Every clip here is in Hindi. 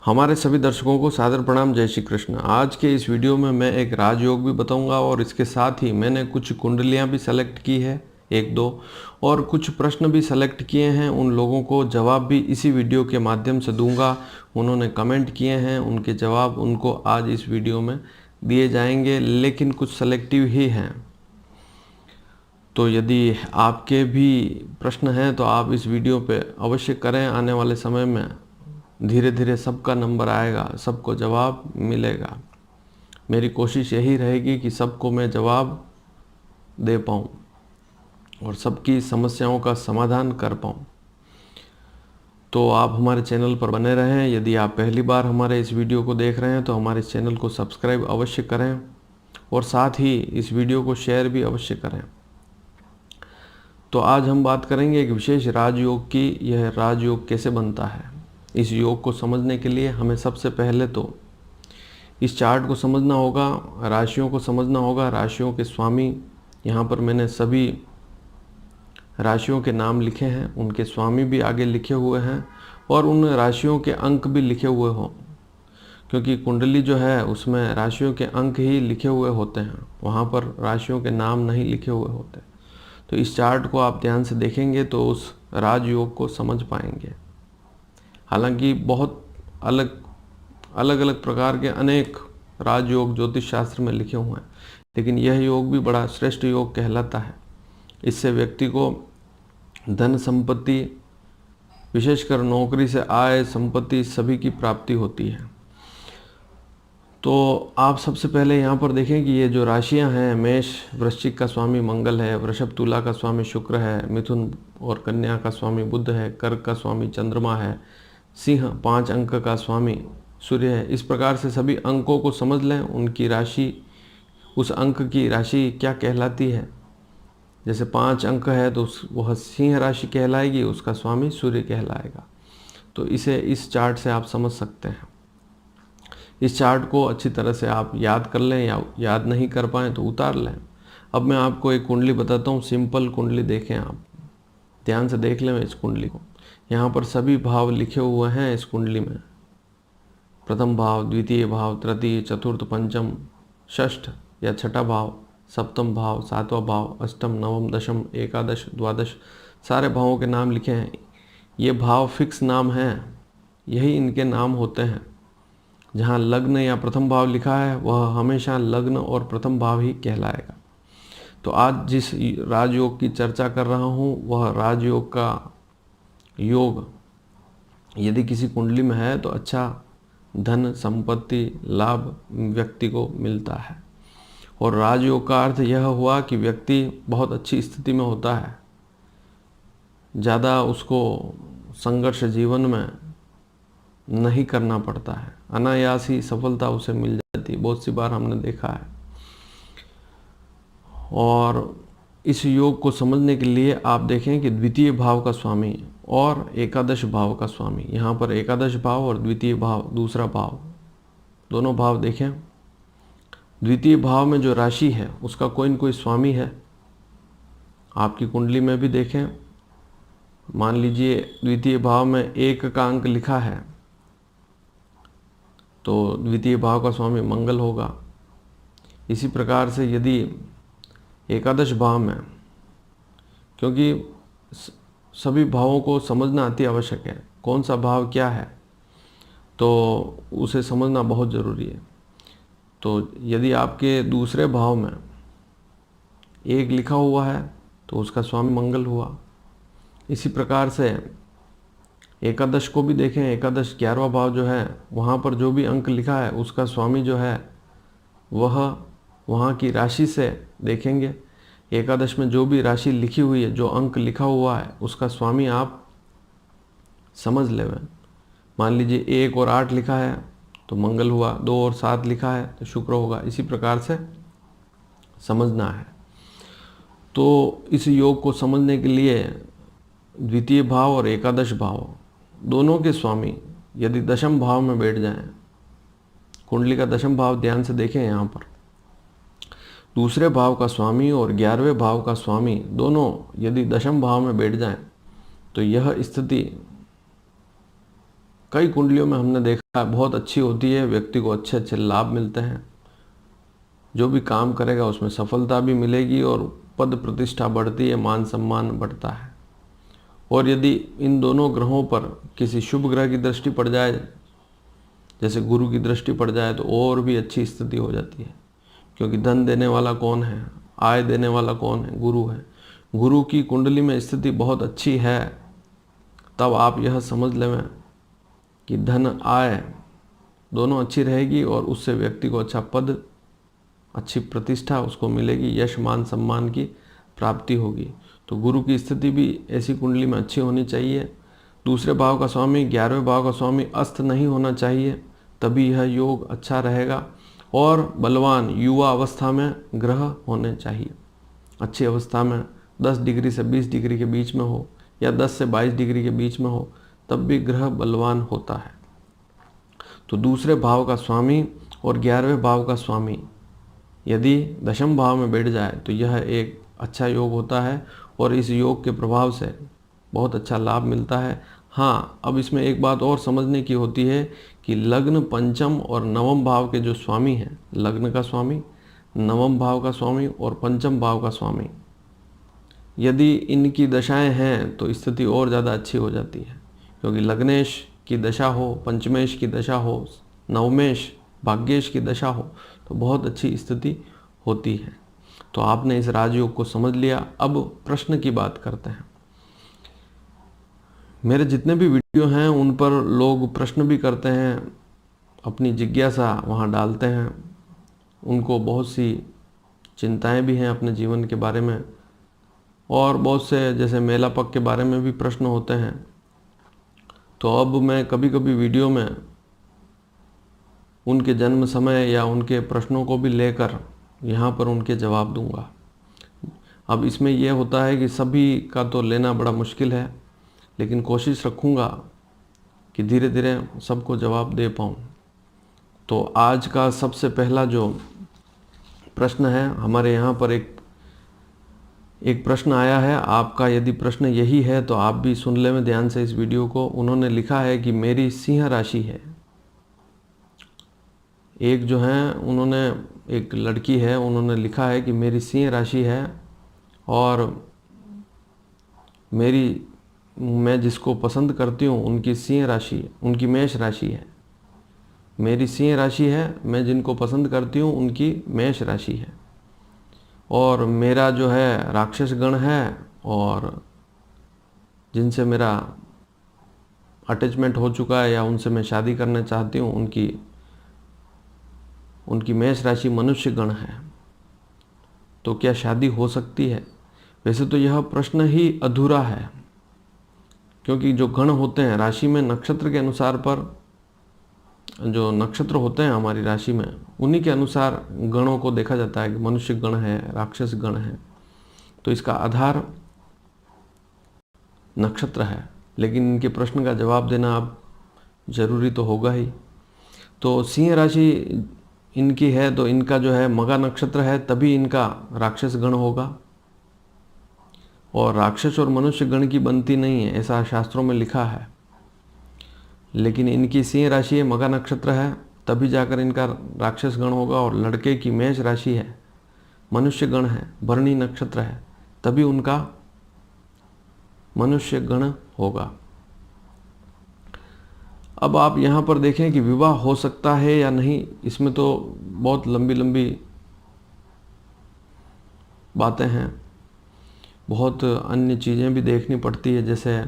हमारे सभी दर्शकों को सादर प्रणाम। जय श्री कृष्ण। आज के इस वीडियो में मैं एक राजयोग भी बताऊंगा और इसके साथ ही मैंने कुछ कुंडलियां भी सेलेक्ट की है, एक दो, और कुछ प्रश्न भी सेलेक्ट किए हैं। उन लोगों को जवाब भी इसी वीडियो के माध्यम से दूंगा। उन्होंने कमेंट किए हैं, उनके जवाब उनको आज इस वीडियो में दिए जाएंगे, लेकिन कुछ सेलेक्टिव ही हैं। तो यदि आपके भी प्रश्न हैं तो आप इस वीडियो पे अवश्य करें। आने वाले समय में धीरे धीरे सबका नंबर आएगा, सबको जवाब मिलेगा। मेरी कोशिश यही रहेगी कि सबको मैं जवाब दे पाऊँ और सबकी समस्याओं का समाधान कर पाऊँ। तो आप हमारे चैनल पर बने रहें। यदि आप पहली बार हमारे इस वीडियो को देख रहे हैं तो हमारे चैनल को सब्सक्राइब अवश्य करें और साथ ही इस वीडियो को शेयर भी अवश्य करें। तो आज हम बात करेंगे एक विशेष राजयोग की। यह राजयोग कैसे बनता है, इस योग को समझने के लिए हमें सबसे पहले तो इस चार्ट को समझना होगा, राशियों को समझना होगा, राशियों के स्वामी। यहाँ पर मैंने सभी राशियों के नाम लिखे हैं, उनके स्वामी भी आगे लिखे हुए हैं और उन राशियों के अंक भी लिखे हुए हों, क्योंकि कुंडली जो है उसमें राशियों के अंक ही लिखे हुए होते हैं, वहाँ पर राशियों के नाम नहीं लिखे हुए होते। तो इस चार्ट को आप ध्यान से देखेंगे तो उस राजयोग को समझ पाएंगे। हालांकि बहुत अलग अलग प्रकार के अनेक राजयोग ज्योतिष शास्त्र में लिखे हुए हैं, लेकिन यह योग भी बड़ा श्रेष्ठ योग कहलाता है। इससे व्यक्ति को धन संपत्ति, विशेषकर नौकरी से आय संपत्ति सभी की प्राप्ति होती है। तो आप सबसे पहले यहाँ पर देखें कि ये जो राशियाँ हैं, मेष वृश्चिक का स्वामी मंगल है, वृषभ तुला का स्वामी शुक्र है, मिथुन और कन्या का स्वामी बुध है, कर्क का स्वामी चंद्रमा है, सिंह 5 अंक का स्वामी सूर्य है। इस प्रकार से सभी अंकों को समझ लें, उनकी राशि, उस अंक की राशि क्या कहलाती है। जैसे 5 अंक है तो वह सिंह राशि कहलाएगी, उसका स्वामी सूर्य कहलाएगा। तो इसे इस चार्ट से आप समझ सकते हैं। इस चार्ट को अच्छी तरह से आप याद कर लें, या याद नहीं कर पाएँ तो उतार लें। अब मैं आपको एक कुंडली बताता हूँ, सिंपल कुंडली। देखें, आप ध्यान से देख लें इस कुंडली को। यहाँ पर सभी भाव लिखे हुए हैं इस कुंडली में। प्रथम भाव, द्वितीय भाव, तृतीय, चतुर्थ, पंचम, षष्ठ या छठा भाव, सप्तम भाव, सातवां भाव, अष्टम, नवम, दशम, एकादश, द्वादश, सारे भावों के नाम लिखे हैं। ये भाव फिक्स नाम हैं, यही इनके नाम होते हैं। जहाँ लग्न या प्रथम भाव लिखा है वह हमेशा लग्न और प्रथम भाव ही कहलाएगा। तो आज जिस राजयोग की चर्चा कर रहा हूँ वह राजयोग का योग यदि किसी कुंडली में है तो अच्छा धन संपत्ति लाभ व्यक्ति को मिलता है। और राजयोग का अर्थ यह हुआ कि व्यक्ति बहुत अच्छी स्थिति में होता है, ज़्यादा उसको संघर्ष जीवन में नहीं करना पड़ता है, अनायास ही सफलता उसे मिल जाती है। बहुत सी बार हमने देखा है। और इस योग को समझने के लिए आप देखें कि द्वितीय भाव का स्वामी और एकादश भाव का स्वामी, यहाँ पर एकादश भाव और द्वितीय भाव, दूसरा भाव, दोनों भाव देखें। द्वितीय भाव में जो राशि है उसका कोई न कोई स्वामी है। आपकी कुंडली में भी देखें, मान लीजिए द्वितीय भाव में 1 का अंक लिखा है तो द्वितीय भाव का स्वामी मंगल होगा। इसी प्रकार से यदि एकादश भाव में, क्योंकि सभी भावों को समझना अति आवश्यक है, कौन सा भाव क्या है तो उसे समझना बहुत ज़रूरी है। तो यदि आपके दूसरे भाव में 1 लिखा हुआ है तो उसका स्वामी मंगल हुआ। इसी प्रकार से एकादश को भी देखें। एकादश 11वां भाव जो है, वहाँ पर जो भी अंक लिखा है उसका स्वामी जो है वह वहाँ की राशि से देखेंगे। एकादश में जो भी राशि लिखी हुई है, जो अंक लिखा हुआ है, उसका स्वामी आप समझ लें। मान लीजिए 1 और 8 लिखा है तो मंगल हुआ, 2 और 7 लिखा है तो शुक्र होगा। इसी प्रकार से समझना है। तो इस योग को समझने के लिए द्वितीय भाव और एकादश भाव दोनों के स्वामी यदि दशम भाव में बैठ जाएं, कुंडली का दशम भाव ध्यान से देखें, यहाँ पर दूसरे भाव का स्वामी और 11वें भाव का स्वामी दोनों यदि दशम भाव में बैठ जाएं तो यह स्थिति कई कुंडलियों में हमने देखा है बहुत अच्छी होती है, व्यक्ति को अच्छे अच्छे लाभ मिलते हैं, जो भी काम करेगा उसमें सफलता भी मिलेगी और पद प्रतिष्ठा बढ़ती है, मान सम्मान बढ़ता है। और यदि इन दोनों ग्रहों पर किसी शुभ ग्रह की दृष्टि पड़ जाए, जैसे गुरु की दृष्टि पड़ जाए, तो और भी अच्छी स्थिति हो जाती है। क्योंकि धन देने वाला कौन है, आय देने वाला कौन है, गुरु है। गुरु की कुंडली में स्थिति बहुत अच्छी है, तब आप यह समझ लें कि धन आय दोनों अच्छी रहेगी और उससे व्यक्ति को अच्छा पद, अच्छी प्रतिष्ठा उसको मिलेगी, यश मान सम्मान की प्राप्ति होगी। तो गुरु की स्थिति भी ऐसी कुंडली में अच्छी होनी चाहिए। दूसरे भाव का स्वामी, 11वें भाव का स्वामी अस्त नहीं होना चाहिए, तभी यह योग अच्छा रहेगा। और बलवान युवा अवस्था में ग्रह होने चाहिए, अच्छी अवस्था में 10 डिग्री से 20 डिग्री के बीच में हो या 10 से 22 डिग्री के बीच में हो, तब भी ग्रह बलवान होता है। तो दूसरे भाव का स्वामी और 11वें भाव का स्वामी यदि दशम भाव में बैठ जाए तो यह एक अच्छा योग होता है और इस योग के प्रभाव से बहुत अच्छा लाभ मिलता है। हाँ, अब इसमें एक बात और समझने की होती है कि लग्न, पंचम और नवम भाव के जो स्वामी हैं, लग्न का स्वामी, नवम भाव का स्वामी और पंचम भाव का स्वामी, यदि इनकी दशाएं हैं तो स्थिति और ज़्यादा अच्छी हो जाती है। क्योंकि लग्नेश की दशा हो, पंचमेश की दशा हो, नवमेश भाग्येश की दशा हो, तो बहुत अच्छी स्थिति होती है। तो आपने इस राजयोग को समझ लिया। अब प्रश्न की बात करते हैं। मेरे जितने भी वीडियो हैं उन पर लोग प्रश्न भी करते हैं, अपनी जिज्ञासा वहाँ डालते हैं, उनको बहुत सी चिंताएं भी हैं अपने जीवन के बारे में, और बहुत से जैसे मेलापक के बारे में भी प्रश्न होते हैं। तो अब मैं कभी कभी वीडियो में उनके जन्म समय या उनके प्रश्नों को भी लेकर यहाँ पर उनके जवाब दूंगा। अब इसमें यह होता है कि सभी का तो लेना बड़ा मुश्किल है, लेकिन कोशिश रखूँगा कि धीरे धीरे सबको जवाब दे पाऊँ। तो आज का सबसे पहला जो प्रश्न है, हमारे यहाँ पर एक प्रश्न आया है। आपका यदि प्रश्न यही है तो आप भी सुन लें ध्यान से इस वीडियो को। उन्होंने लिखा है कि मेरी सिंह राशि है। एक जो है, उन्होंने, एक लड़की है, उन्होंने लिखा है कि मेरी सिंह राशि है और मैं जिसको पसंद करती हूँ उनकी सिंह राशि, उनकी मेष राशि है। मेरी सिंह राशि है, मैं जिनको पसंद करती हूँ उनकी मेष राशि है। और मेरा जो है राक्षस गण है, और जिनसे मेरा अटैचमेंट हो चुका है या उनसे मैं शादी करना चाहती हूँ, उनकी मेष राशि मनुष्य गण है। तो क्या शादी हो सकती है? वैसे तो यह प्रश्न ही अधूरा है, क्योंकि जो गण होते हैं राशि में, नक्षत्र के अनुसार पर जो नक्षत्र होते हैं हमारी राशि में, उन्हीं के अनुसार गणों को देखा जाता है कि मनुष्य गण है, राक्षस गण है। तो इसका आधार नक्षत्र है, लेकिन इनके प्रश्न का जवाब देना अब जरूरी तो होगा ही। तो सिंह राशि इनकी है, तो इनका जो है मगा नक्षत्र है, तभी इनका राक्षस गण होगा। और राक्षस और मनुष्य गण की बनती नहीं है, ऐसा शास्त्रों में लिखा है। लेकिन इनकी सिंह राशि है, मगा नक्षत्र है, तभी जाकर इनका राक्षस गण होगा। और लड़के की मेष राशि है, मनुष्य गण है, भरणी नक्षत्र है, तभी उनका मनुष्य गण होगा। अब आप यहाँ पर देखें कि विवाह हो सकता है या नहीं, इसमें तो बहुत लंबी लंबी बातें हैं, बहुत अन्य चीज़ें भी देखनी पड़ती है, जैसे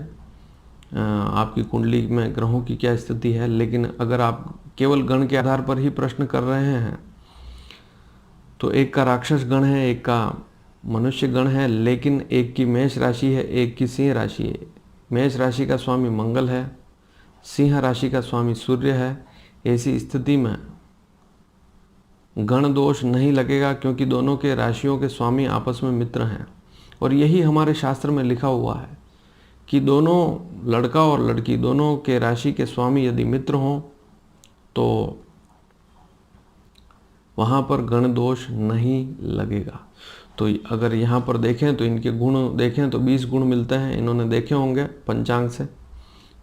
आपकी कुंडली में ग्रहों की क्या स्थिति है। लेकिन अगर आप केवल गण के आधार पर ही प्रश्न कर रहे हैं तो एक का राक्षस गण है, एक का मनुष्य गण है, लेकिन एक की मेष राशि है, एक की सिंह राशि है। मेष राशि का स्वामी मंगल है, सिंह राशि का स्वामी सूर्य है। ऐसी स्थिति में गण दोष नहीं लगेगा, क्योंकि दोनों के राशियों के स्वामी आपस में मित्र हैं। और यही हमारे शास्त्र में लिखा हुआ है कि दोनों, लड़का और लड़की, दोनों के राशि के स्वामी यदि मित्र हों तो वहाँ पर गण दोष नहीं लगेगा। तो अगर यहाँ पर देखें तो इनके गुण देखें तो 20 गुण मिलते हैं, इन्होंने देखे होंगे पंचांग से।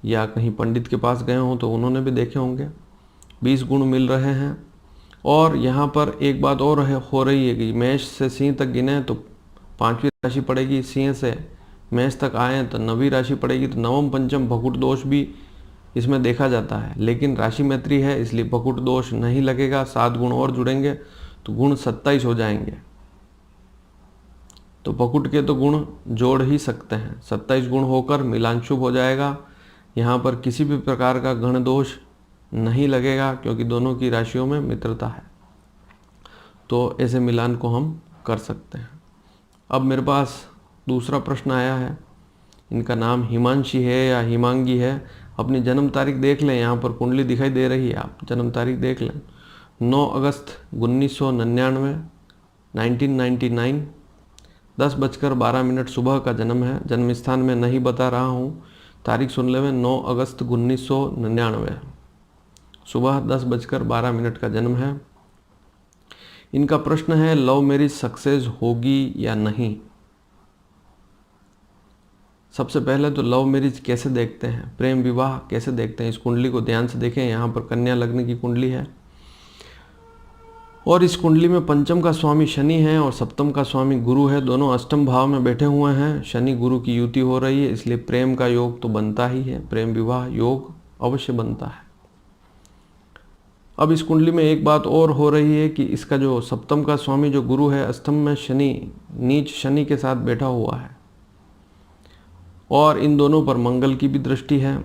या कहीं पंडित के पास गए हों तो उन्होंने भी देखे होंगे। 20 गुण मिल रहे हैं। और यहाँ पर एक बात और हो रही है कि मेष से सिंह तक गिने तो 5वीं राशि पड़ेगी, सिंह से मेष तक आए तो 9वीं राशि पड़ेगी। तो नवम पंचम भकुट दोष भी इसमें देखा जाता है, लेकिन राशि मैत्री है इसलिए भकुट दोष नहीं लगेगा। 7 गुण और जुड़ेंगे तो गुण 27 हो जाएंगे। तो भकुट के तो गुण जोड़ ही सकते हैं, 27 गुण होकर मिलान शुभ हो जाएगा। यहाँ पर किसी भी प्रकार का गण दोष नहीं लगेगा क्योंकि दोनों की राशियों में मित्रता है। तो ऐसे मिलान को हम कर सकते हैं। अब मेरे पास दूसरा प्रश्न आया है, इनका नाम हिमांशी है या हिमांगी है। अपनी जन्म तारीख देख लें, यहाँ पर कुंडली दिखाई दे रही है, आप जन्म तारीख देख लें। 9 अगस्त 1999 1999 10:12 सुबह का जन्म है। जन्म स्थान में नहीं बता रहा हूँ, तारीख सुन लें। 9 अगस्त 1999 सुबह 10:12 का जन्म है। इनका प्रश्न है लव मैरिज सक्सेस होगी या नहीं। सबसे पहले तो लव मैरिज कैसे देखते हैं, प्रेम विवाह कैसे देखते हैं, इस कुंडली को ध्यान से देखें। यहाँ पर कन्या लग्न की कुंडली है और इस कुंडली में पंचम का स्वामी शनि है और सप्तम का स्वामी गुरु है। दोनों अष्टम भाव में बैठे हुए हैं। शनि गुरु की युति हो रही है, इसलिए प्रेम का योग तो बनता ही है, प्रेम विवाह योग अवश्य बनता है। अब इस कुंडली में एक बात और हो रही है कि इसका जो सप्तम का स्वामी जो गुरु है, अष्टम में शनि नीच शनि के साथ बैठा हुआ है और इन दोनों पर मंगल की भी दृष्टि है।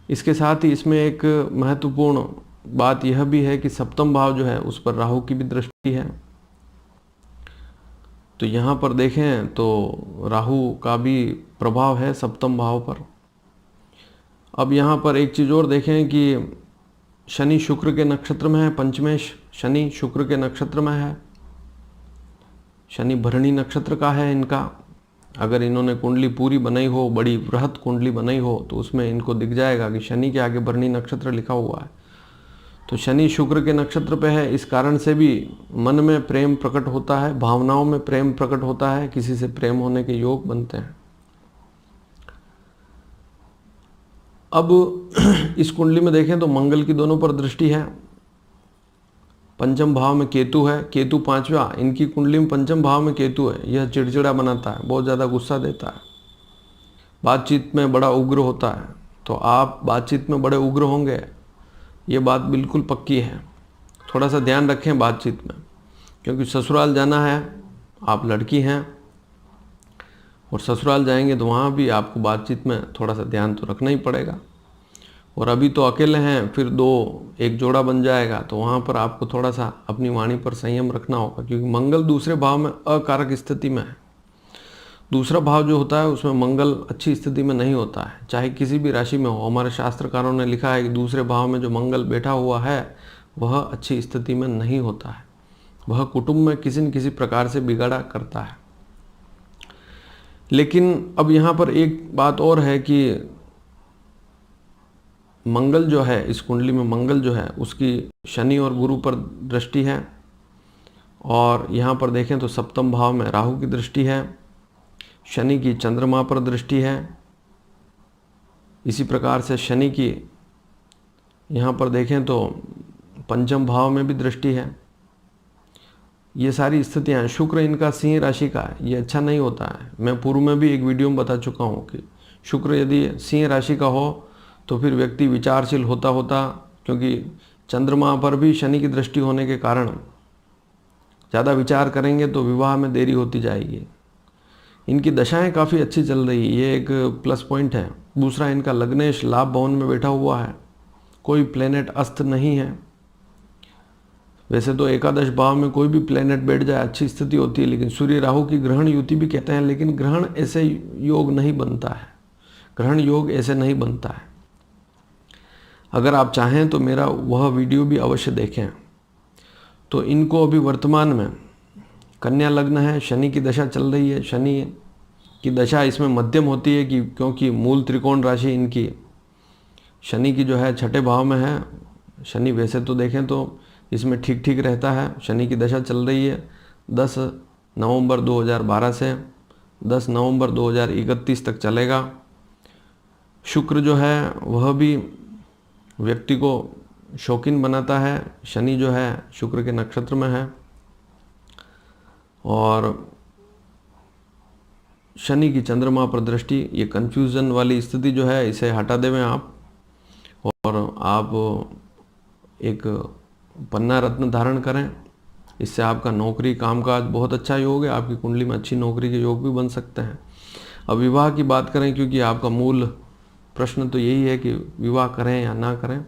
इसके साथ ही इसमें एक महत्वपूर्ण बात यह भी है कि सप्तम भाव जो है उस पर राहु की भी दृष्टि है। तो यहाँ पर देखें तो राहु का भी प्रभाव है सप्तम भाव पर। अब यहाँ पर एक चीज़ और देखें कि शनि शुक्र के नक्षत्र में है, पंचमेश शनि शुक्र के नक्षत्र में है। शनि भरणी नक्षत्र का है इनका। अगर इन्होंने कुंडली पूरी बनाई हो, बड़ी बृहत कुंडली बनाई हो, तो उसमें इनको दिख जाएगा कि शनि के आगे भरणी नक्षत्र लिखा हुआ है। तो शनि शुक्र के नक्षत्र पे है, इस कारण से भी मन में प्रेम प्रकट होता है, भावनाओं में प्रेम प्रकट होता है, किसी से प्रेम होने के योग बनते हैं। अब इस कुंडली में देखें तो मंगल की दोनों पर दृष्टि है। पंचम भाव में केतु है, केतु 5वां, इनकी कुंडली में पंचम भाव में केतु है। यह चिड़चिड़ा बनाता है, बहुत ज़्यादा गुस्सा देता है, बातचीत में बड़ा उग्र होता है। तो आप बातचीत में बड़े उग्र होंगे, ये बात बिल्कुल पक्की है। थोड़ा सा ध्यान रखें बातचीत में, क्योंकि ससुराल जाना है, आप लड़की हैं और ससुराल जाएंगे तो वहाँ भी आपको बातचीत में थोड़ा सा ध्यान तो रखना ही पड़ेगा। और अभी तो अकेले हैं, फिर एक जोड़ा बन जाएगा तो वहाँ पर आपको थोड़ा सा अपनी वाणी पर संयम रखना होगा, क्योंकि मंगल दूसरे भाव में अकारक स्थिति में है। दूसरा भाव जो होता है उसमें मंगल अच्छी स्थिति में नहीं होता है, चाहे किसी भी राशि में हो। हमारे शास्त्रकारों ने लिखा है कि दूसरे भाव में जो मंगल बैठा हुआ है वह अच्छी स्थिति में नहीं होता है, वह कुटुंब में किसी न किसी प्रकार से बिगाड़ा करता है। लेकिन अब यहाँ पर एक बात और है कि मंगल जो है, इस कुंडली में मंगल जो है उसकी शनि और गुरु पर दृष्टि है और यहाँ पर देखें तो सप्तम भाव में राहु की दृष्टि है, शनि की चंद्रमा पर दृष्टि है। इसी प्रकार से शनि की यहाँ पर देखें तो पंचम भाव में भी दृष्टि है। ये सारी स्थितियाँ, शुक्र इनका सिंह राशि का है, ये अच्छा नहीं होता है। मैं पूर्व में भी एक वीडियो में बता चुका हूँ कि शुक्र यदि सिंह राशि का हो तो फिर व्यक्ति विचारशील होता क्योंकि चंद्रमा पर भी शनि की दृष्टि होने के कारण ज़्यादा विचार करेंगे तो विवाह में देरी होती जाएगी। इनकी दशाएं काफ़ी अच्छी चल रही है, ये एक प्लस पॉइंट है। दूसरा, इनका लग्नेश लाभ भवन में बैठा हुआ है, कोई प्लेनेट अस्त नहीं है। वैसे तो एकादश भाव में कोई भी प्लेनेट बैठ जाए अच्छी स्थिति होती है, लेकिन सूर्य राहु की ग्रहण युति भी कहते हैं, लेकिन ग्रहण ऐसे योग नहीं बनता है, ग्रहण योग ऐसे नहीं बनता है। अगर आप चाहें तो मेरा वह वीडियो भी अवश्य देखें। तो इनको अभी वर्तमान में कन्या लग्न है, शनि की दशा चल रही है। शनि की दशा इसमें मध्यम होती है कि क्योंकि मूल त्रिकोण राशि इनकी शनि की जो है 6ठे भाव में है। शनि वैसे तो देखें तो इसमें ठीक ठीक रहता है। शनि की दशा चल रही है 10 नवंबर 2012 से 10 नवंबर 2031 तक चलेगा। शुक्र जो है वह भी व्यक्ति को शौकीन बनाता है। शनि जो है शुक्र के नक्षत्र में है, और शनि की चंद्रमा पर दृष्टि, ये कन्फ्यूज़न वाली स्थिति जो है इसे हटा देवें आप, और आप एक पन्ना रत्न धारण करें। इससे आपका नौकरी कामकाज बहुत अच्छा योग है, आपकी कुंडली में अच्छी नौकरी के योग भी बन सकते हैं। अब विवाह की बात करें, क्योंकि आपका मूल प्रश्न तो यही है कि विवाह करें या ना करें,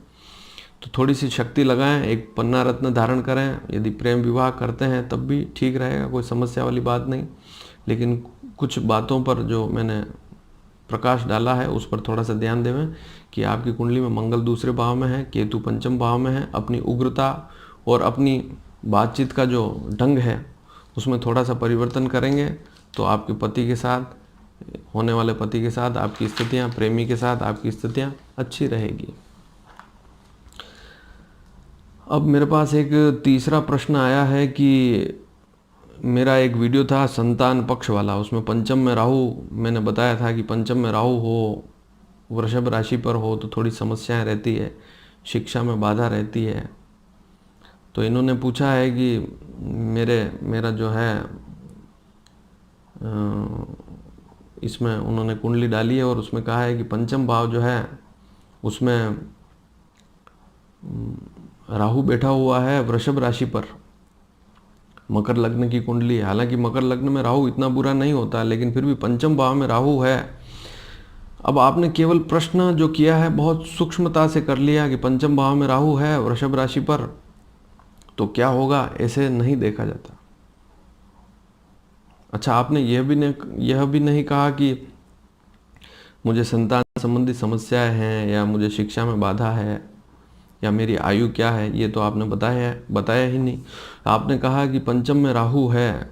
तो थोड़ी सी शक्ति लगाएं, एक पन्ना रत्न धारण करें। यदि प्रेम विवाह करते हैं तब भी ठीक रहेगा, कोई समस्या वाली बात नहीं। लेकिन कुछ बातों पर जो मैंने प्रकाश डाला है उस पर थोड़ा सा ध्यान देवें कि आपकी कुंडली में मंगल दूसरे भाव में है, केतु पंचम भाव में है। अपनी उग्रता और अपनी बातचीत का जो ढंग है उसमें थोड़ा सा परिवर्तन करेंगे तो आपके पति के साथ, होने वाले पति के साथ आपकी स्थितियां, प्रेमी के साथ आपकी स्थितियां अच्छी रहेगी। अब मेरे पास एक तीसरा प्रश्न आया है कि मेरा एक वीडियो था संतान पक्ष वाला, उसमें पंचम में राहु, मैंने बताया था कि पंचम में राहु हो, वृषभ राशि पर हो तो थोड़ी समस्याएं रहती है, शिक्षा में बाधा रहती है। तो इन्होंने पूछा है कि मेरा जो है इसमें उन्होंने कुंडली डाली है और उसमें कहा है कि पंचम भाव जो है उसमें राहु बैठा हुआ है वृषभ राशि पर, मकर लग्न की कुंडली है। हालांकि मकर लग्न में राहु इतना बुरा नहीं होता, लेकिन फिर भी पंचम भाव में राहु है। अब आपने केवल प्रश्न जो किया है बहुत सूक्ष्मता से कर लिया कि पंचम भाव में राहु है वृषभ राशि पर तो क्या होगा, ऐसे नहीं देखा जाता। अच्छा, आपने यह भी नहीं कहा कि मुझे संतान संबंधी समस्याएं हैं या मुझे शिक्षा में बाधा है या मेरी आयु क्या है, ये तो आपने बताया ही नहीं। आपने कहा कि पंचम में राहु है,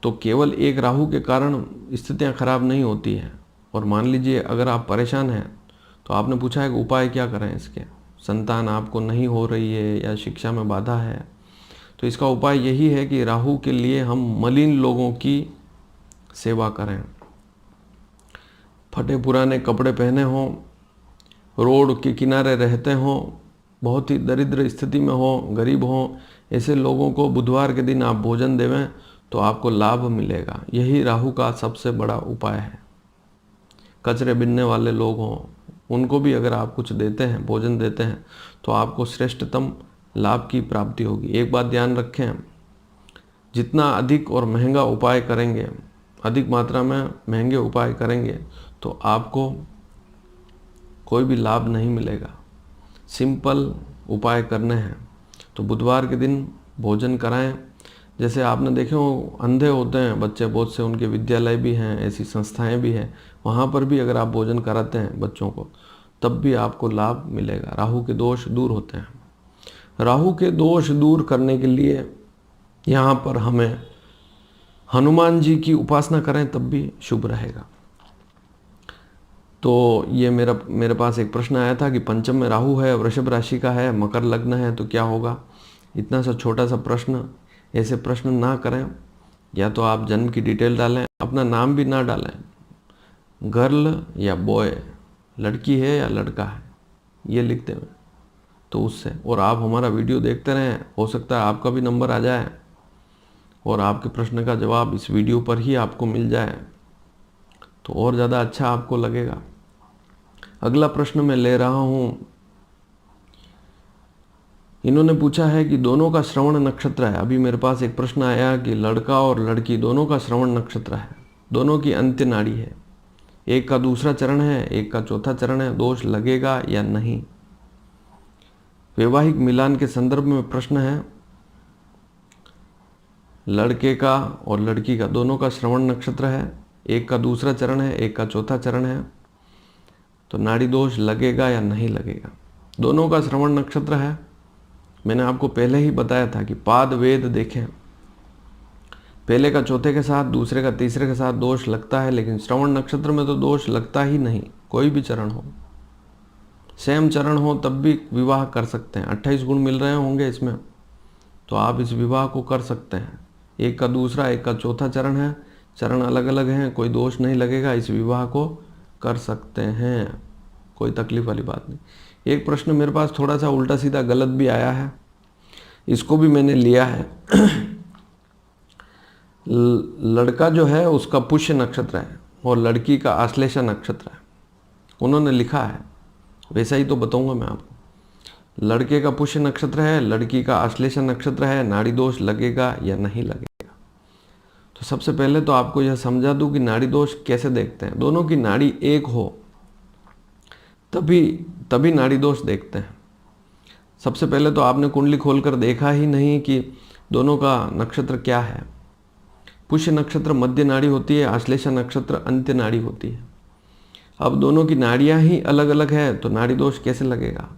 तो केवल एक राहु के कारण स्थितियां खराब नहीं होती हैं। और मान लीजिए अगर आप परेशान हैं तो आपने पूछा है कि उपाय क्या करें इसके, संतान आपको नहीं हो रही है या शिक्षा में बाधा है, तो इसका उपाय यही है कि राहु के लिए हम मलिन लोगों की सेवा करें। फटे पुराने कपड़े पहने हों, रोड के किनारे रहते हों, बहुत ही दरिद्र स्थिति में हों, गरीब हों, ऐसे लोगों को बुधवार के दिन आप भोजन देवें तो आपको लाभ मिलेगा। यही राहु का सबसे बड़ा उपाय है। कचरे बिनने वाले लोग हों, उनको भी अगर आप कुछ देते हैं, भोजन देते हैं, तो आपको श्रेष्ठतम लाभ की प्राप्ति होगी। एक बात ध्यान रखें, जितना अधिक और महंगा उपाय करेंगे, अधिक मात्रा में महंगे उपाय करेंगे तो आपको कोई भी लाभ नहीं मिलेगा। सिंपल उपाय करने हैं तो बुधवार के दिन भोजन कराएं। जैसे आपने देखे हो अंधे होते हैं बच्चे, बहुत से उनके विद्यालय भी हैं, ऐसी संस्थाएं भी हैं, वहाँ पर भी अगर आप भोजन कराते हैं बच्चों को तब भी आपको लाभ मिलेगा। राहु के दोष दूर होते हैं। राहु के दोष दूर करने के लिए यहाँ पर हमें हनुमान जी की उपासना करें तब भी शुभ रहेगा। तो ये मेरे पास एक प्रश्न आया था कि पंचम में राहु है, वृषभ राशि का है, मकर लग्न है, तो क्या होगा। इतना सा छोटा सा प्रश्न, ऐसे प्रश्न ना करें। या तो आप जन्म की डिटेल डालें, अपना नाम भी ना डालें, गर्ल या बॉय, लड़की है या लड़का है, ये लिखते हुए तो उससे। और आप हमारा वीडियो देखते रहें, हो सकता है आपका भी नंबर आ जाए और आपके प्रश्न का जवाब इस वीडियो पर ही आपको मिल जाए तो और ज़्यादा अच्छा आपको लगेगा। अगला प्रश्न मैं ले रहा हूँ, इन्होंने पूछा है कि दोनों का श्रवण नक्षत्र है। अभी मेरे पास एक प्रश्न आया कि लड़का और लड़की दोनों का श्रवण नक्षत्र है, दोनों की अंत्य नाड़ी है, एक का दूसरा चरण है, एक का चौथा चरण है, दोष लगेगा या नहीं। वैवाहिक मिलान के संदर्भ में प्रश्न है। लड़के का और लड़की का दोनों का श्रवण नक्षत्र है, एक का दूसरा चरण है, एक का चौथा चरण है, तो नाड़ी दोष लगेगा या नहीं लगेगा। दोनों का श्रवण नक्षत्र है, मैंने आपको पहले ही बताया था कि पाद वेद देखें, पहले का चौथे के साथ, दूसरे का तीसरे के साथ दोष लगता है, लेकिन श्रवण नक्षत्र में तो दोष लगता ही नहीं। कोई भी चरण हो, सेम चरण हो तब भी विवाह कर सकते हैं। 28 गुण मिल रहे होंगे इसमें, तो आप इस विवाह को कर सकते हैं। एक का दूसरा, एक का चौथा चरण है, चरण अलग अलग हैं, कोई दोष नहीं लगेगा, इस विवाह को कर सकते हैं, कोई तकलीफ वाली बात नहीं। एक प्रश्न मेरे पास थोड़ा सा उल्टा सीधा गलत भी आया है, इसको भी मैंने लिया है। लड़का जो है उसका पुष्य नक्षत्र है और लड़की का आश्लेषा नक्षत्र है, उन्होंने लिखा है, वैसा ही तो बताऊंगा मैं आपको। लड़के का पुष्य नक्षत्र है, लड़की का आश्लेषा नक्षत्र है, नाड़ी दोष लगेगा या नहीं लगेगा? तो सबसे पहले तो आपको यह समझा दूं कि नाड़ी दोष कैसे देखते हैं। दोनों की नाड़ी एक हो तभी नाड़ी दोष देखते हैं। सबसे पहले तो आपने कुंडली खोलकर देखा ही नहीं कि दोनों का नक्षत्र क्या है। पुष्य नक्षत्र मध्य नाड़ी होती है, आश्लेषा नक्षत्र अंत्य नाड़ी होती है। अब दोनों की नाड़ियां ही अलग अलग है तो नाड़ी दोष कैसे लगेगा?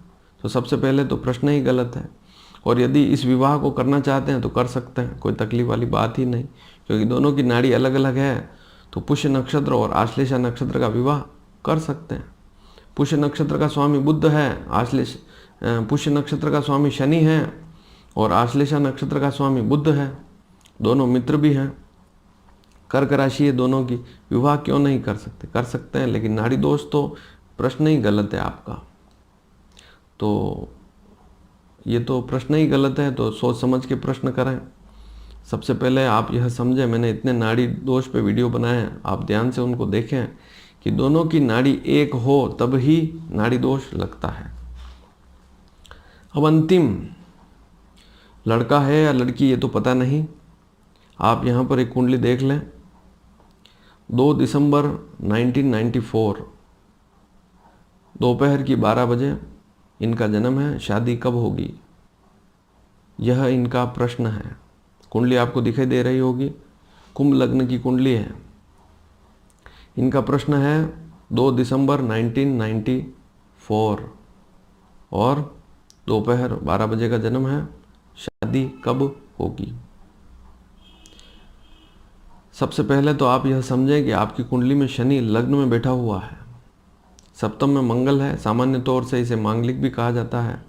तो सबसे पहले तो प्रश्न ही गलत है। और यदि इस विवाह को करना चाहते हैं तो कर सकते हैं, कोई तकलीफ वाली बात ही नहीं, क्योंकि दोनों की नाड़ी अलग अलग है। तो पुष्य नक्षत्र और आश्लेषा नक्षत्र का विवाह कर सकते हैं। पुष्य नक्षत्र का स्वामी बुध है, पुष्य नक्षत्र का स्वामी शनि है और आश्लेषा नक्षत्र का स्वामी बुध है, दोनों मित्र भी हैं। कर्क राशि है दोनों की, विवाह क्यों नहीं कर सकते? कर सकते हैं, लेकिन नाड़ी दोष तो प्रश्न ही गलत है आपका। तो ये तो प्रश्न ही गलत है, तो सोच समझ के प्रश्न करें। सबसे पहले आप यह समझें, मैंने इतने नाड़ी दोष पे वीडियो बनाए हैं, आप ध्यान से उनको देखें कि दोनों की नाड़ी एक हो तब ही नाड़ी दोष लगता है। अब अंतिम, लड़का है या लड़की ये तो पता नहीं। आप यहाँ पर एक कुंडली देख लें। 2 दिसंबर 1994 दोपहर की 12 बजे इनका जन्म है। शादी कब होगी, यह इनका प्रश्न है। कुंडली आपको दिखाई दे रही होगी, कुंभ लग्न की कुंडली है। इनका प्रश्न है 2 दिसंबर 1994 और दोपहर 12 बजे का जन्म है। शादी कब होगी? सबसे पहले तो आप यह समझें कि आपकी कुंडली में शनि लग्न में बैठा हुआ है, सप्तम में मंगल है। सामान्य तौर से इसे मांगलिक भी कहा जाता है।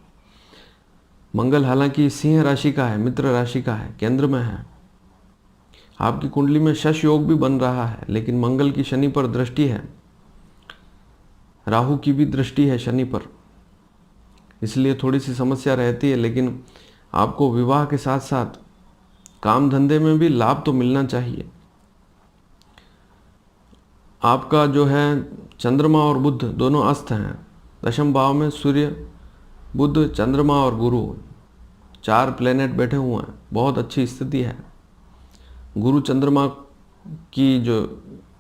मंगल हालांकि सिंह राशि का है, मित्र राशि का है, केंद्र में है। आपकी कुंडली में शश योग भी बन रहा है, लेकिन मंगल की शनि पर दृष्टि है, राहु की भी दृष्टि है शनि पर, इसलिए थोड़ी सी समस्या रहती है। लेकिन आपको विवाह के साथ साथ काम धंधे में भी लाभ तो मिलना चाहिए। आपका जो है चंद्रमा और बुध दोनों अस्त हैं। दशम भाव में सूर्य, बुध, चंद्रमा और गुरु 4 प्लेनेट बैठे हुए हैं, बहुत अच्छी स्थिति है। गुरु चंद्रमा की जो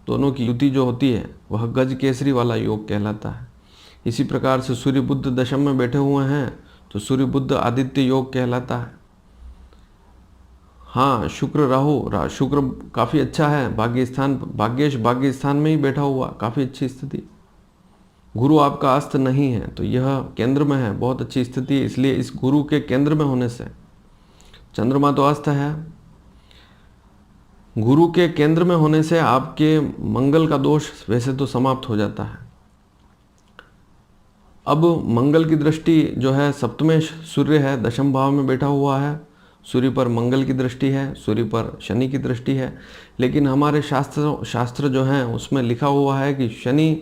दोनों की युति जो होती है वह गज केसरी वाला योग कहलाता है। इसी प्रकार से सूर्य बुध दशम में बैठे हुए हैं तो सूर्य बुध आदित्य योग कहलाता है। हाँ, शुक्र राहु, शुक्र काफ़ी अच्छा है, भाग्य स्थान में ही बैठा हुआ, काफ़ी अच्छी स्थिति। गुरु आपका अस्त नहीं है तो यह केंद्र में है, बहुत अच्छी स्थिति है। इसलिए इस गुरु के केंद्र में होने से, चंद्रमा तो अस्त है, गुरु के केंद्र में होने से आपके मंगल का दोष वैसे तो समाप्त हो जाता है। अब मंगल की दृष्टि जो है, सप्तमेश सूर्य है, दशम भाव में बैठा हुआ है। सूर्य पर मंगल की दृष्टि है, सूर्य पर शनि की दृष्टि है। लेकिन हमारे शास्त्र जो हैं उसमें लिखा हुआ है कि शनि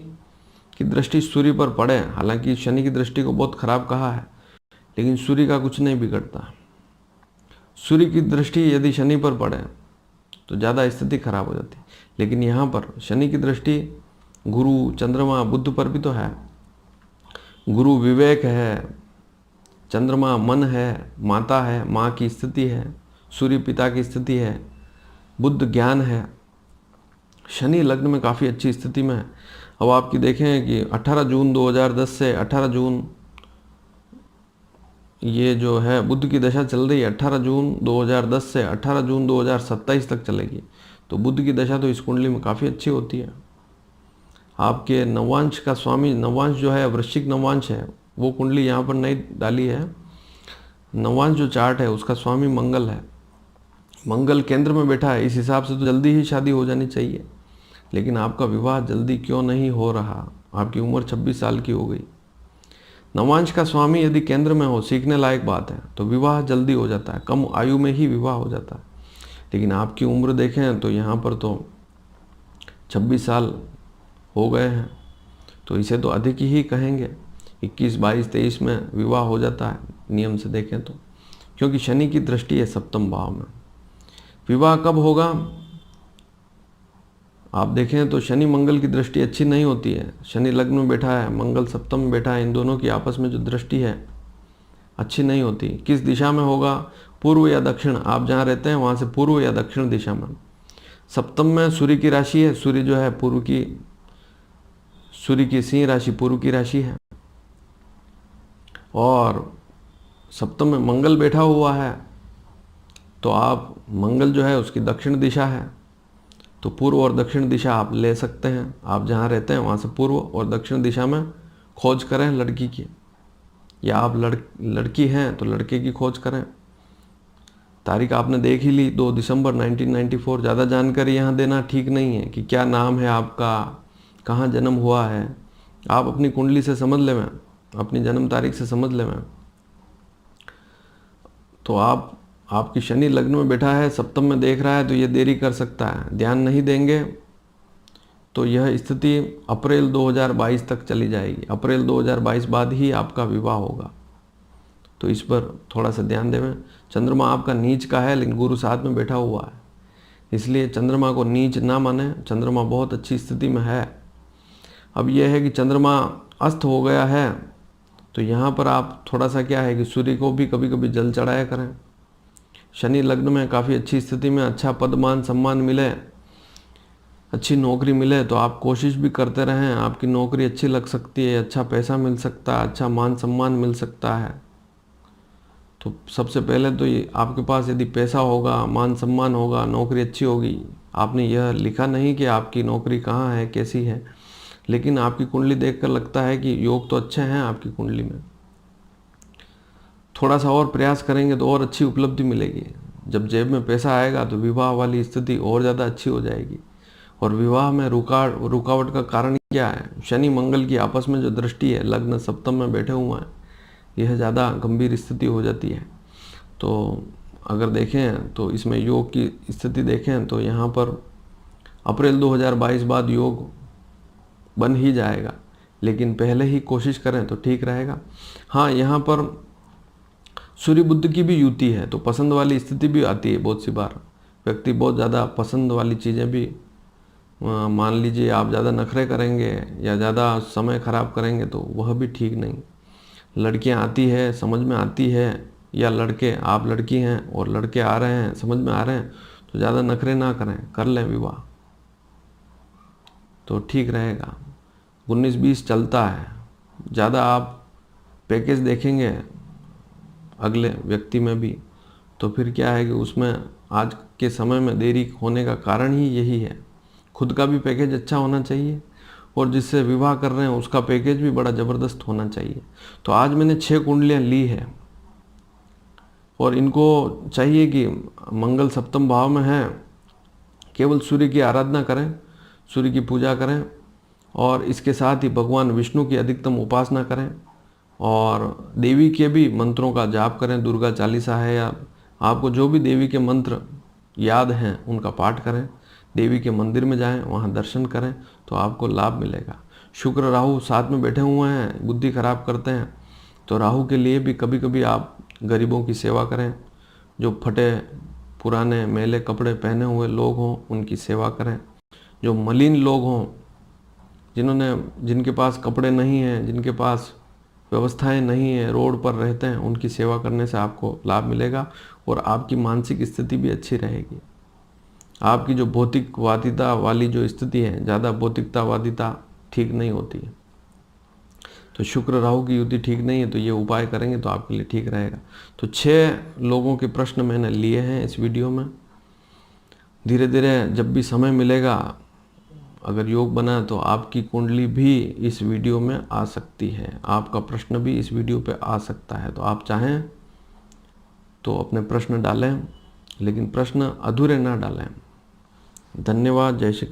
की दृष्टि सूर्य पर पड़े। हालांकि शनि की दृष्टि को बहुत खराब कहा है, लेकिन सूर्य का कुछ नहीं बिगड़ता। सूर्य की दृष्टि यदि शनि पर पड़े तो ज़्यादा स्थिति खराब हो जाती है। लेकिन यहाँ पर शनि की दृष्टि गुरु, चंद्रमा, बुध पर भी तो है। गुरु विवेक है, चंद्रमा मन है, माता है, माँ की स्थिति है, सूर्य पिता की स्थिति है, बुध ज्ञान है, शनि लग्न में काफ़ी अच्छी स्थिति में है। अब आपकी देखें कि 18 जून 2010 से 18 जून ये जो है बुध की दशा चल रही है, 18 जून 2010 से 18 जून 2027 तक चलेगी। तो बुध की दशा तो इस कुंडली में काफ़ी अच्छी होती है। आपके नवांश का स्वामी, नवांश जो है वृश्चिक नवांश है, वो कुंडली यहाँ पर नहीं डाली है। नवांश जो चार्ट है उसका स्वामी मंगल है, मंगल केंद्र में बैठा है। इस हिसाब से तो जल्दी ही शादी हो जानी चाहिए, लेकिन आपका विवाह जल्दी क्यों नहीं हो रहा? आपकी उम्र 26 साल की हो गई। नवांश का स्वामी यदि केंद्र में हो, सीखने लायक बात है, तो विवाह जल्दी हो जाता है, कम आयु में ही विवाह हो जाता है। लेकिन आपकी उम्र देखें तो यहाँ पर तो 26 साल हो गए हैं, तो इसे तो अधिक ही कहेंगे। 21, 22, 23 में विवाह हो जाता है नियम से देखें तो, क्योंकि शनि की दृष्टि है सप्तम भाव में। विवाह कब होगा आप देखें तो शनि मंगल की दृष्टि अच्छी नहीं होती है। शनि लग्न में बैठा है, मंगल सप्तम में बैठा है, इन दोनों की आपस में जो दृष्टि है अच्छी नहीं होती। किस दिशा में होगा, पूर्व या दक्षिण, आप जहाँ रहते हैं वहाँ से पूर्व या दक्षिण दिशा में। सप्तम में सूर्य की राशि है, सूर्य जो है सूर्य की सिंह राशि पूर्व की राशि है, और सप्तम में मंगल बैठा हुआ है, तो आप मंगल जो है उसकी दक्षिण दिशा है, तो पूर्व और दक्षिण दिशा आप ले सकते हैं। आप जहाँ रहते हैं वहाँ से पूर्व और दक्षिण दिशा में खोज करें लड़की की, या आप लड़की हैं तो लड़के की खोज करें। तारीख आपने देख ही ली, 2 दिसंबर 1994। ज़्यादा जानकारी यहाँ देना ठीक नहीं है कि क्या नाम है आपका, कहाँ जन्म हुआ है। आप अपनी कुंडली से समझ लें, अपनी जन्म तारीख से समझ लें। तो आपकी शनि लग्न में बैठा है, सप्तम में देख रहा है, तो ये देरी कर सकता है। ध्यान नहीं देंगे तो यह स्थिति अप्रैल 2022 तक चली जाएगी। अप्रैल 2022 बाद ही आपका विवाह होगा, तो इस पर थोड़ा सा ध्यान देवें। चंद्रमा आपका नीच का है, लेकिन गुरु साथ में बैठा हुआ है, इसलिए चंद्रमा को नीच ना माने। चंद्रमा बहुत अच्छी स्थिति में है। अब यह है कि चंद्रमा अस्त हो गया है, तो यहाँ पर आप थोड़ा सा क्या है कि सूर्य को भी कभी कभी जल चढ़ाया करें। शनि लग्न में काफ़ी अच्छी स्थिति में, अच्छा पद मान सम्मान मिले, अच्छी नौकरी मिले, तो आप कोशिश भी करते रहें। आपकी नौकरी अच्छी लग सकती है, अच्छा पैसा मिल सकता है, अच्छा मान सम्मान मिल सकता है। तो सबसे पहले तो ये आपके पास यदि पैसा होगा, मान सम्मान होगा, नौकरी अच्छी होगी। आपने यह लिखा नहीं कि आपकी नौकरी कहाँ है, कैसी है, लेकिन आपकी कुंडली देखकर लगता है कि योग तो अच्छे हैं आपकी कुंडली में। थोड़ा सा और प्रयास करेंगे तो और अच्छी उपलब्धि मिलेगी। जब जेब में पैसा आएगा तो विवाह वाली स्थिति और ज़्यादा अच्छी हो जाएगी। और विवाह में रुकावट का कारण क्या है, शनि मंगल की आपस में जो दृष्टि है, लग्न सप्तम में बैठे हुए हैं, यह ज़्यादा गंभीर स्थिति हो जाती है। तो अगर देखें तो इसमें योग की स्थिति देखें तो यहाँ पर अप्रैल 2022 बाद योग बन ही जाएगा, लेकिन पहले ही कोशिश करें तो ठीक रहेगा। हाँ, यहाँ पर सूर्य बुध की भी युति है, तो पसंद वाली स्थिति भी आती है। बहुत सी बार व्यक्ति बहुत ज़्यादा पसंद वाली चीज़ें भी, मान लीजिए आप ज़्यादा नखरे करेंगे या ज़्यादा समय ख़राब करेंगे तो वह भी ठीक नहीं। लड़कियां आती है, समझ में आती है, या लड़के, आप लड़की हैं और लड़के आ रहे हैं, समझ में आ रहे हैं, तो ज़्यादा नखरे ना करें, कर लें विवाह तो ठीक रहेगा। 19-20 चलता है। ज़्यादा आप पैकेज देखेंगे अगले व्यक्ति में भी, तो फिर क्या है कि उसमें आज के समय में देरी होने का कारण ही यही है। खुद का भी पैकेज अच्छा होना चाहिए, और जिससे विवाह कर रहे हैं उसका पैकेज भी बड़ा ज़बरदस्त होना चाहिए। तो आज मैंने 6 कुंडलियाँ ली है, और इनको चाहिए कि मंगल सप्तम भाव में है, केवल सूर्य की आराधना करें, सूर्य की पूजा करें, और इसके साथ ही भगवान विष्णु की अधिकतम उपासना करें, और देवी के भी मंत्रों का जाप करें। दुर्गा चालीसा है, या आपको जो भी देवी के मंत्र याद हैं उनका पाठ करें। देवी के मंदिर में जाएं, वहाँ दर्शन करें, तो आपको लाभ मिलेगा। शुक्र राहु साथ में बैठे हुए हैं, बुद्धि खराब करते हैं, तो राहु के लिए भी कभी कभी आप गरीबों की सेवा करें। जो फटे पुराने मैले कपड़े पहने हुए लोग हों उनकी सेवा करें। जो मलिन लोग हों, जिनके पास कपड़े नहीं हैं, जिनके पास व्यवस्थाएं नहीं है, रोड पर रहते हैं, उनकी सेवा करने से आपको लाभ मिलेगा, और आपकी मानसिक स्थिति भी अच्छी रहेगी। आपकी जो भौतिकवादिता वाली जो स्थिति है, ज़्यादा भौतिकतावादिता ठीक नहीं होती है। तो शुक्र राहु की युति ठीक नहीं है, तो ये उपाय करेंगे तो आपके लिए ठीक रहेगा। तो 6 लोगों के प्रश्न मैंने लिए हैं इस वीडियो में। धीरे धीरे जब भी समय मिलेगा, अगर योग बना तो आपकी कुंडली भी इस वीडियो में आ सकती है, आपका प्रश्न भी इस वीडियो पे आ सकता है। तो आप चाहें तो अपने प्रश्न डालें, लेकिन प्रश्न अधूरे ना डालें। धन्यवाद। जय श्री कृष्ण।